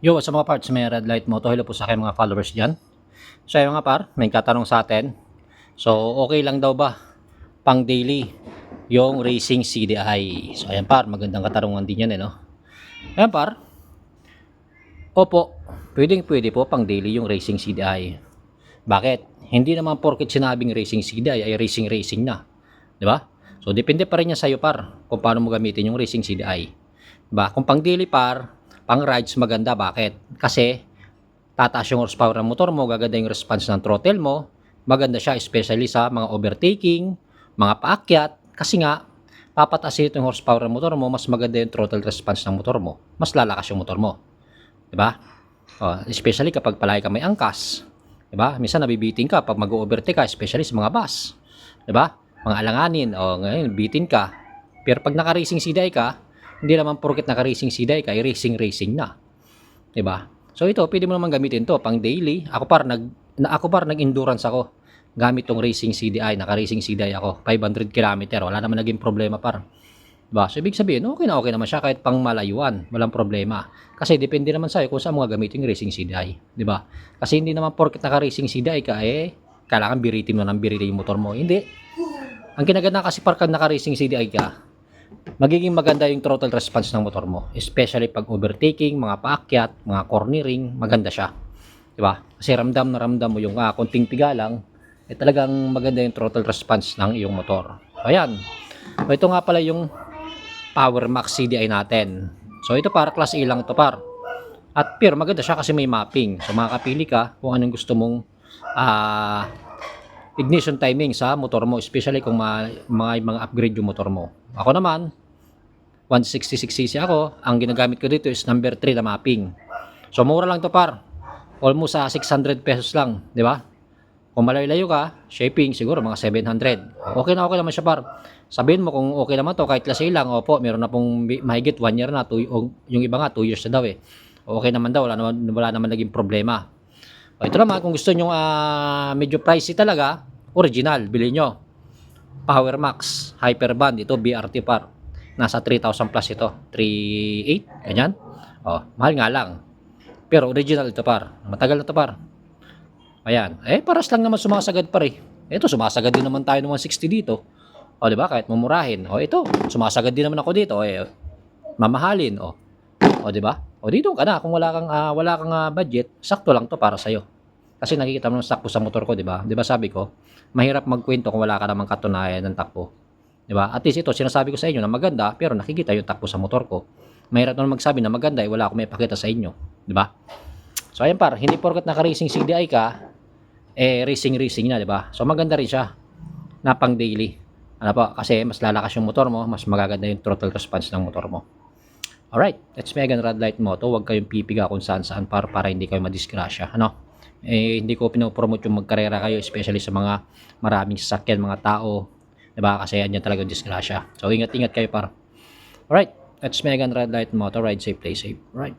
Yo, sa mga parts may red light moto, hello po sa aking mga followers dyan. So ayun mga par, may katanong sa atin. So okay lang daw ba pang daily yung racing CDI? So ayan par, magandang katanungan din yan no. Ayan par, opo, pwede po pang daily yung racing CDI. Bakit? Hindi naman porket sinabing racing CDI ay racing na. Di ba? So depende pa rin yan sa'yo par kung paano mo gamitin yung racing CDI. Diba? Kung pang daily par, pang rides maganda. Bakit? Kasi tataas yung horsepower ng motor mo, gaganda yung response ng throttle mo, maganda siya especially sa mga overtaking, mga paakyat, kasi nga papataas yung horsepower ng motor mo, mas maganda yung throttle response ng motor mo, mas lalakas yung motor mo. Diba? Especially kapag palagi ka may angkas. Diba? Minsan nabibitin ka pag mag-overtake ka, especially sa mga bus. Diba? Mga alanganin, ngayon bitin ka. Pero pag naka-racing CDI ka, hindi naman porket naka-racing CDI ka, ay racing na. Diba? So ito, pwede mo naman gamitin to pang daily. Ako par nag-endurance ako gamit tong racing CDI, naka-racing CDI ako, 500 km. Wala naman naging problema par. Diba? So ibig sabihin, okay naman siya kahit pang malayuan, walang problema. Kasi depende naman sa'yo kung saan mo gamitin yung racing CDI. Diba? Kasi hindi naman porket naka-racing CDI ka, kailangan biritin mo ng biritin yung motor mo. Hindi. Ang kinaganda kasi pag naka-racing CDI ka, magiging maganda yung throttle response ng motor mo. Especially pag overtaking, mga paakyat, mga cornering, maganda siya. Diba? Kasi ramdam mo yung konting tiga lang, talagang maganda yung throttle response ng iyong motor. So, ayan. So, ito nga pala yung Power Max CDI natin. So, ito para class A lang ito par. At pero maganda siya kasi may mapping. So, makakapili ka kung anong gusto mong ignition timing sa motor mo, especially kung mga upgrade yung motor mo. Ako naman, 166cc ako, ang ginagamit ko dito is number 3 na mapping. So mura lang to par. Almost 600 pesos lang, di ba? Kung malayo-layo ka, shipping siguro mga 700. Okay naman siya par. Sabihin mo kung okay naman to kahit klase lang, opo, meron na pong mahigit 1 year na, yung iba nga 2 years na daw Okay naman daw, wala naman naging problema. Ito naman, kung gusto nyo medyo pricey talaga, original, bilhin nyo. Power Max, Hyperband, ito BRT par. Nasa 3,000 plus ito, 3,800, ganyan. Mahal nga lang. Pero original ito par, matagal na ito par. Ayan, paras lang naman sumasagad par Ito, sumasagad din naman tayo ng 160 dito. Diba, kahit mumurahin. Ito, sumasagad din naman ako dito. Mamahalin, diba? Dito ka na, kung wala kang budget, sakto lang to para sa'yo. Kasi nakikita mo ng takbo sa motor ko, diba? Diba sabi ko, mahirap magkwento kung wala ka namang katunayan ng takbo. Diba? At least ito, sinasabi ko sa inyo na maganda, pero nakikita yung takbo sa motor ko. Mahirap naman magsabi na maganda, wala akong may pakita sa inyo. Diba? So ayan par, hindi porkat naka-racing CDI ka, racing na, diba? So maganda rin siya na pang daily. Kasi mas lalakas yung motor mo, mas magaganda yung throttle response ng motor mo. Alright, let's make a red light moto. Huwag kayong pipiga kung saan para hindi kayo madisgrasya. Hindi ko pinopromote yung magkarera kayo, especially sa mga maraming sasakyan, mga tao. Diba? Kasi yan talaga yung disgrasya. So ingat kayo par. Alright, let's make a red light moto. Ride safe, play safe. Alright.